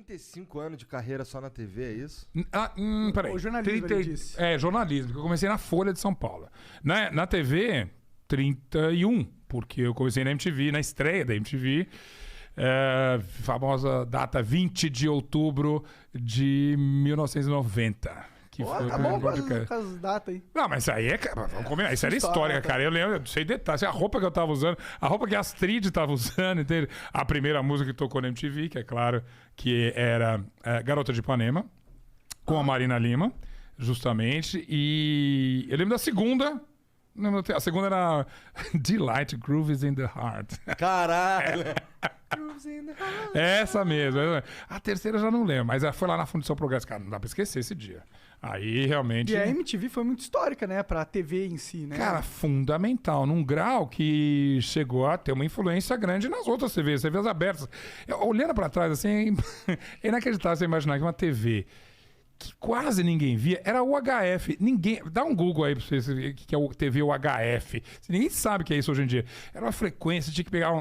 35 anos de carreira só na TV, é isso? Peraí. O jornalismo, ele disse. Jornalismo, que eu comecei na Folha de São Paulo. Na TV, 31, porque eu comecei na MTV, na estreia da MTV. Famosa data 20 de outubro de 1990. Que foi tá bom com as datas aí. Não, mas isso aí vamos combinar. Isso era história, cara. Eu lembro, eu sei detalhes. A roupa que eu tava usando, a roupa que a Astrid tava usando, entende? A primeira música que tocou na MTV, que é claro que era Garota de Ipanema, com a Marina Lima, justamente. E eu lembro da segunda. A segunda era Delight Grooves in the Heart. Caralho! Essa mesmo. A terceira eu já não lembro, mas foi lá na Fundição Progresso. Cara, não dá pra esquecer esse dia. Aí realmente. E a MTV foi muito histórica, né? Pra TV em si, né? Cara, fundamental. Num grau que chegou a ter uma influência grande nas outras TVs abertas. Olhando pra trás, assim, é inacreditável você imaginar que uma TV que quase ninguém via era o UHF. Ninguém. Dá um Google aí pra vocês que é o TV UHF. Ninguém sabe o que é isso hoje em dia. Era uma frequência, tinha que pegar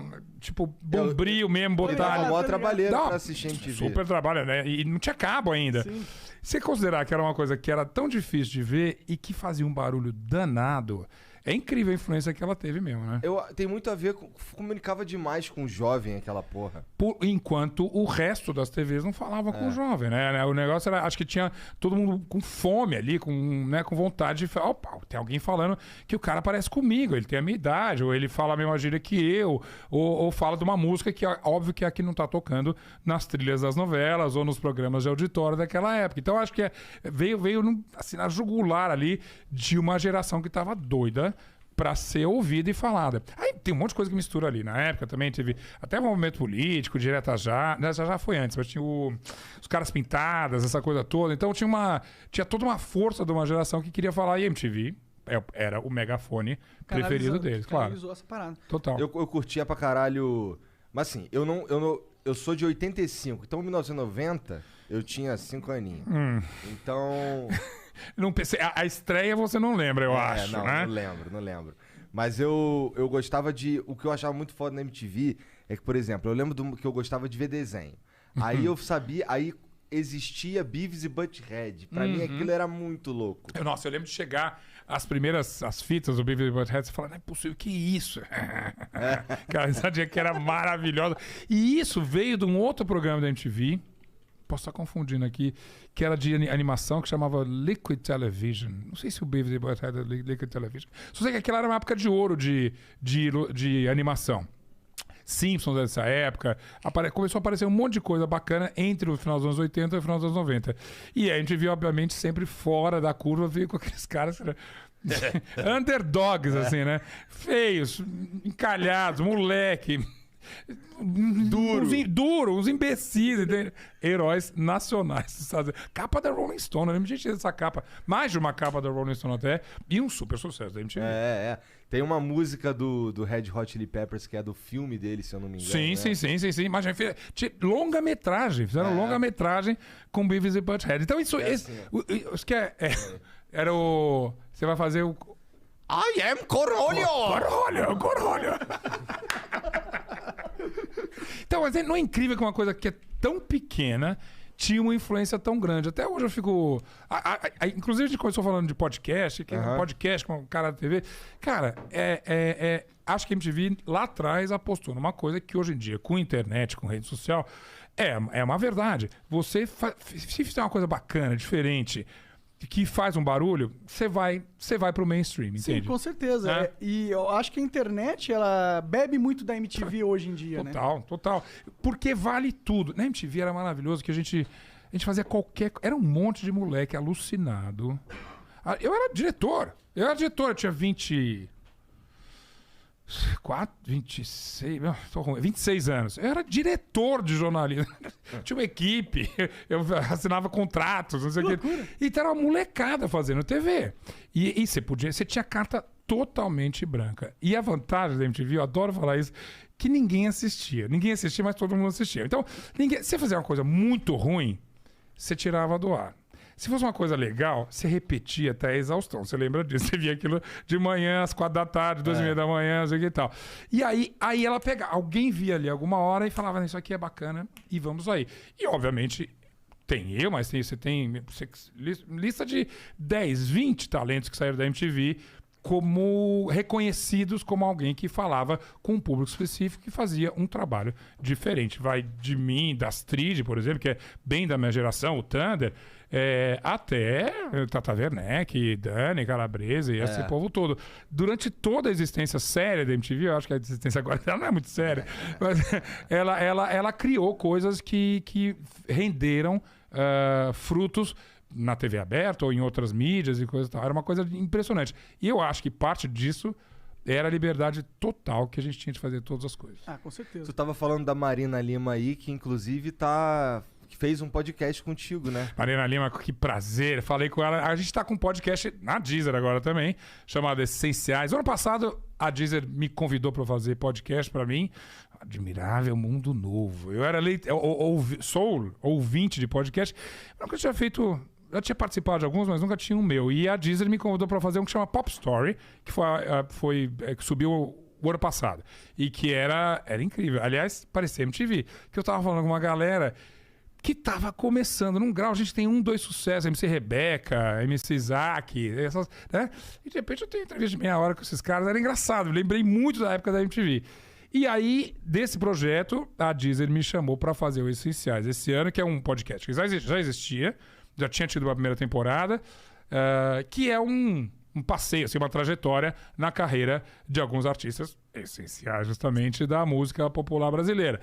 bombril mesmo, botar. Era mó trabalheiro pra assistir MTV. Super trabalho, né? E não tinha cabo ainda. Sim. Se considerar que era uma coisa que era tão difícil de ver e que fazia um barulho danado, é incrível a influência que ela teve mesmo, né? Tem muito a ver com... Comunicava demais com o jovem, aquela porra. Enquanto o resto das TVs não falava com o jovem, né? O negócio era... Acho que tinha todo mundo com fome ali, com vontade de... Opa, tem alguém falando que o cara parece comigo, ele tem a minha idade, ou ele fala a mesma gíria que eu, ou fala de uma música que óbvio que aqui não tá tocando nas trilhas das novelas ou nos programas de auditório daquela época. Então acho que veio assim, na jugular ali de uma geração que tava doida pra ser ouvida e falada. Aí tem um monte de coisa que mistura ali. Na época também teve até um movimento político, Direta Já. Já foi antes, mas tinha os caras pintadas, essa coisa toda. Então tinha toda uma força de uma geração que queria falar, e MTV era o megafone preferido deles, claro. Essa parada. Total. Eu curtia pra caralho... Mas assim, eu sou de 85, então em 1990 eu tinha 5 aninhos. Então... Não pensei, a estreia você não lembra, eu acho, né? Não lembro. Mas eu gostava de... O que eu achava muito foda na MTV é que, por exemplo, eu lembro que eu gostava de ver desenho. Aí eu sabia... Aí existia Beavis e Butthead. Pra mim aquilo era muito louco. Nossa, eu lembro de chegar as fitas do Beavis e Butthead e falar, não é possível, que isso? Cara, essa dia que era maravilhosa. E isso veio de um outro programa da MTV, posso estar confundindo aqui, que era de animação, que chamava Liquid Television. Não sei se o Beavis e Butthead era Liquid Television. Só sei que aquela era uma época de ouro de animação. Simpsons dessa época, começou a aparecer um monte de coisa bacana entre o final dos anos 80 e o final dos anos 90. E a gente viu, obviamente, sempre fora da curva, veio com aqueles caras underdogs, assim, né? Feios, encalhados, moleque... Uns imbecis, entende? Heróis nacionais. Capa da Rolling Stone, eu lembro de gente dessa capa. Mais de uma capa da Rolling Stone até. E um super sucesso da MTV. Tem uma música do Red Hot Chili Peppers que é do filme dele, se eu não me engano. Sim. Imagina, longa-metragem. Fizeram longa-metragem com Beavis e Butthead. Então isso que era o... Você vai fazer o... I am Corolho! Corolho! Então, mas não é incrível que uma coisa que é tão pequena tinha uma influência tão grande. Até hoje eu fico... inclusive a gente começou falando de podcast, que é um podcast com um cara da TV. Cara, acho que a MTV lá atrás apostou numa coisa que hoje em dia, com internet, com rede social, é uma verdade. Se fizer uma coisa bacana, diferente, que faz um barulho, você vai pro mainstream, entende? Sim, com certeza. E eu acho que a internet, ela bebe muito da MTV hoje em dia, Total. Porque vale tudo. Na MTV era maravilhoso que a gente fazia qualquer... Era um monte de moleque alucinado. Eu era diretor, eu tinha 26 anos. Eu era diretor de jornalismo. Tinha uma equipe, eu assinava contratos, não sei o quê. Então era uma molecada fazendo TV. E você tinha carta totalmente branca. E a vantagem da MTV, eu adoro falar isso, que ninguém assistia. Ninguém assistia, mas todo mundo assistia. Então, você fazia uma coisa muito ruim, você tirava do ar. Se fosse uma coisa legal, você repetia até a exaustão. Você lembra disso? Você via aquilo de manhã, às 4 da tarde, 2h30 da manhã, não sei o que e tal. E aí ela pegava, alguém via ali alguma hora e falava, isso aqui é bacana e vamos aí. E, obviamente, mas você tem lista de 10, 20 talentos que saíram da MTV como reconhecidos como alguém que falava com um público específico que fazia um trabalho diferente. Vai de mim, da Astrid, por exemplo, que é bem da minha geração, o Thunder, até Tata Werneck, Dani Calabresa e esse povo todo. Durante toda a existência séria da MTV, eu acho que a existência agora ela não é muito séria, mas ela criou coisas que renderam frutos na TV aberta ou em outras mídias e coisa e tal. Era uma coisa impressionante. E eu acho que parte disso era a liberdade total que a gente tinha de fazer todas as coisas. Ah, com certeza. Tu tava falando da Marina Lima aí, que inclusive que fez um podcast contigo, né? Marina Lima, que prazer. Falei com ela. A gente tá com um podcast na Deezer agora também, chamado Essenciais. Ano passado, a Deezer me convidou para fazer podcast para mim. Admirável Mundo Novo. Eu era sou ouvinte de podcast. Eu nunca tinha feito... Eu tinha participado de alguns, mas nunca tinha um meu. E a Deezer me convidou para fazer um que chama Pop Story, que que subiu o ano passado. E que era incrível. Aliás, parecia MTV. Que eu tava falando com uma galera que tava começando num grau. A gente tem 2 sucessos. MC Rebeca, MC Isaac, né? E de repente eu tenho entrevista de meia hora com esses caras. Era engraçado. Eu lembrei muito da época da MTV. E aí, desse projeto, a Deezer me chamou para fazer o Essenciais esse ano, que é um podcast que já existia, já tinha tido uma primeira temporada, que é um passeio, assim, uma trajetória na carreira de alguns artistas essenciais, justamente, da música popular brasileira.